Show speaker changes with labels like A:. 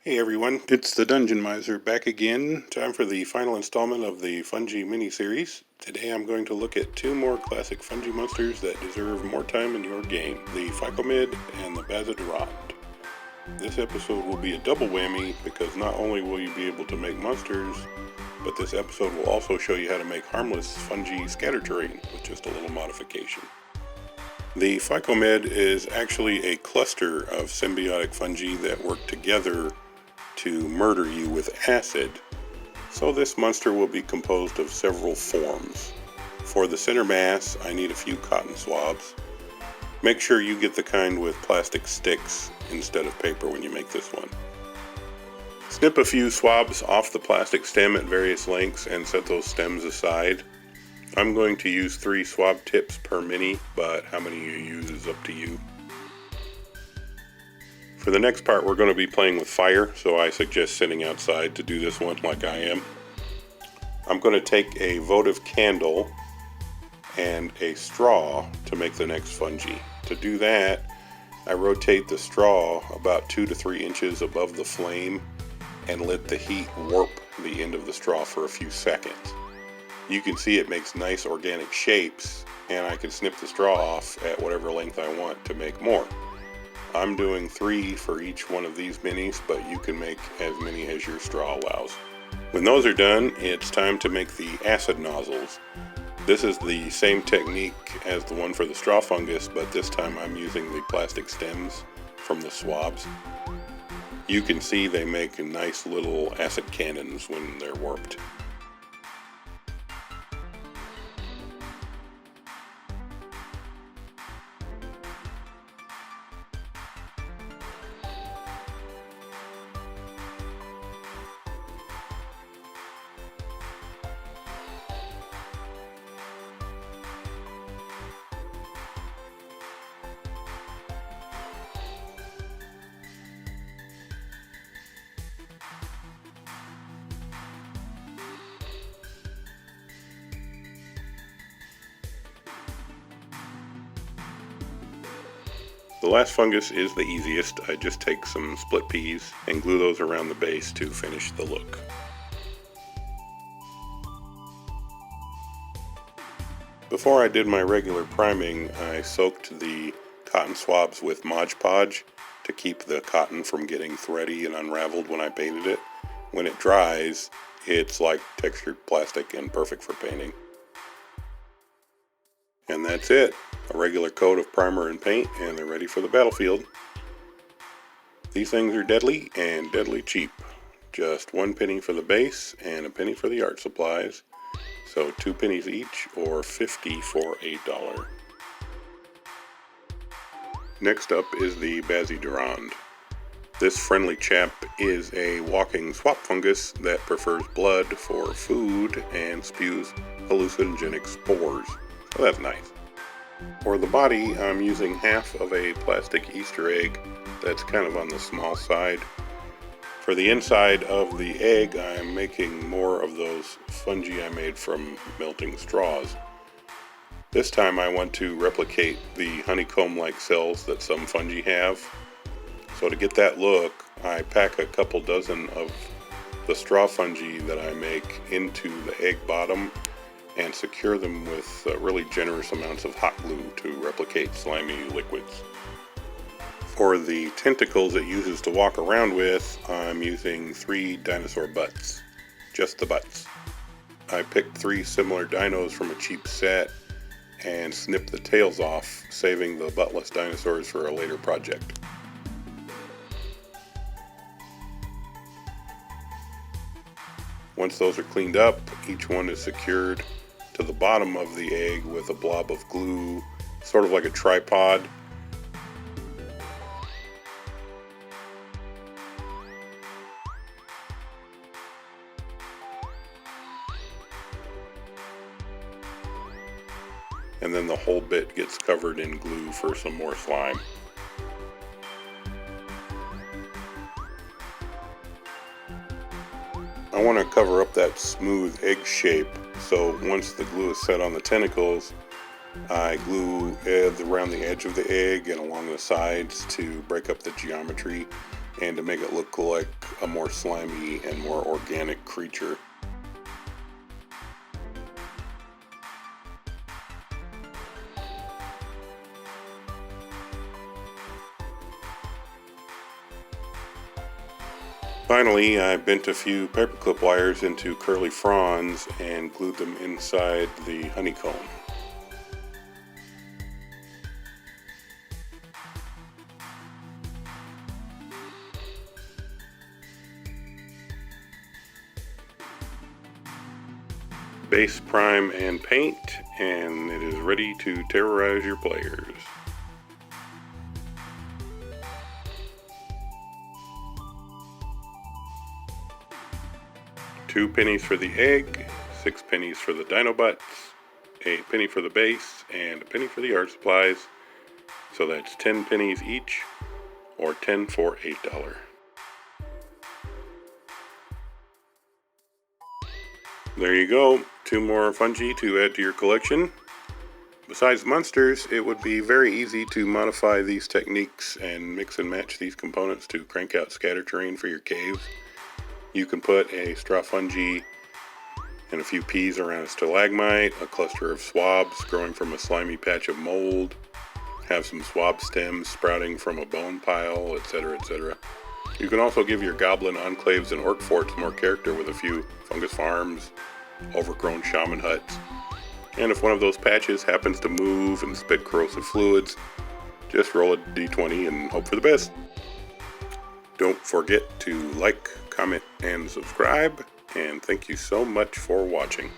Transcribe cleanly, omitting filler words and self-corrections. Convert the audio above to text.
A: Hey everyone, it's the Dungeon Miser back again. Time for the final installment of the Fungi mini-series. Today I'm going to look at two more classic fungi monsters that deserve more time in your game, the Phycomid and the Basidironds. This episode will be a double whammy because not only will you be able to make monsters, but this episode will also show you how to make harmless fungi scatter terrain with just a little modification. The Phycomid is actually a cluster of symbiotic fungi that work together to murder you with acid. So this monster will be composed of several forms. For the center mass, I need a few cotton swabs. Make sure you get the kind with plastic sticks instead of paper when you make this one. Snip a few swabs off the plastic stem at various lengths and set those stems aside. I'm going to use 3 swab tips per mini, but how many you use is up to you. For the next part, we're going to be playing with fire, so I suggest sitting outside to do this one like I am. I'm going to take a votive candle and a straw to make the next fungi. To do that, I rotate the straw about 2 to 3 inches above the flame and let the heat warp the end of the straw for a few seconds. You can see it makes nice organic shapes, and I can snip the straw off at whatever length I want to make more. I'm doing 3 for each one of these minis, but you can make as many as your straw allows. When those are done, it's time to make the acid nozzles. This is the same technique as the one for the straw fungus, but this time I'm using the plastic stems from the swabs. You can see they make nice little acid cannons when they're warped. The last fungus is the easiest. I just take some split peas and glue those around the base to finish the look. Before I did my regular priming, I soaked the cotton swabs with Mod Podge to keep the cotton from getting thready and unraveled when I painted it. When it dries, it's like textured plastic and perfect for painting. And that's it. A regular coat of primer and paint, and they're ready for the battlefield. These things are deadly and deadly cheap. Just 1 penny for the base and a penny for the art supplies. So 2 pennies each, or 50 for $8. Next up is the Basidirond. This friendly chap is a walking swap fungus that prefers blood for food and spews hallucinogenic spores. So that's nice. For the body, I'm using half of a plastic Easter egg that's kind of on the small side. For the inside of the egg, I'm making more of those fungi I made from melting straws. This time I want to replicate the honeycomb-like cells that some fungi have. So to get that look, I pack a couple dozen of the straw fungi that I make into the egg bottom and secure them with really generous amounts of hot glue to replicate slimy liquids. For the tentacles it uses to walk around with, I'm using 3 dinosaur butts. Just the butts. I picked 3 similar dinos from a cheap set and snipped the tails off, saving the buttless dinosaurs for a later project. Once those are cleaned up, each one is secured to the bottom of the egg with a blob of glue, sort of like a tripod. And then the whole bit gets covered in glue for some more slime. I want to cover up that smooth egg shape, so once the glue is set on the tentacles, I glue around the edge of the egg and along the sides to break up the geometry and to make it look like a more slimy and more organic creature. Finally, I bent a few paperclip wires into curly fronds and glued them inside the honeycomb. Base, prime, and paint, and it is ready to terrorize your players. Two pennies for the egg, 6 pennies for the Dinobots, a penny for the base, and a penny for the art supplies. So that's 10 pennies each, or 10 for $8. There you go, 2 more fungi to add to your collection. Besides monsters, it would be very easy to modify these techniques and mix and match these components to crank out scatter terrain for your caves. You can put a straw fungi and a few peas around a stalagmite, a cluster of swabs growing from a slimy patch of mold, have some swab stems sprouting from a bone pile, etc., etc. You can also give your goblin enclaves and orc forts more character with a few fungus farms, overgrown shaman huts, and if one of those patches happens to move and spit corrosive fluids, just roll a d20 and hope for the best. Don't forget to like, comment, and subscribe, and thank you so much for watching.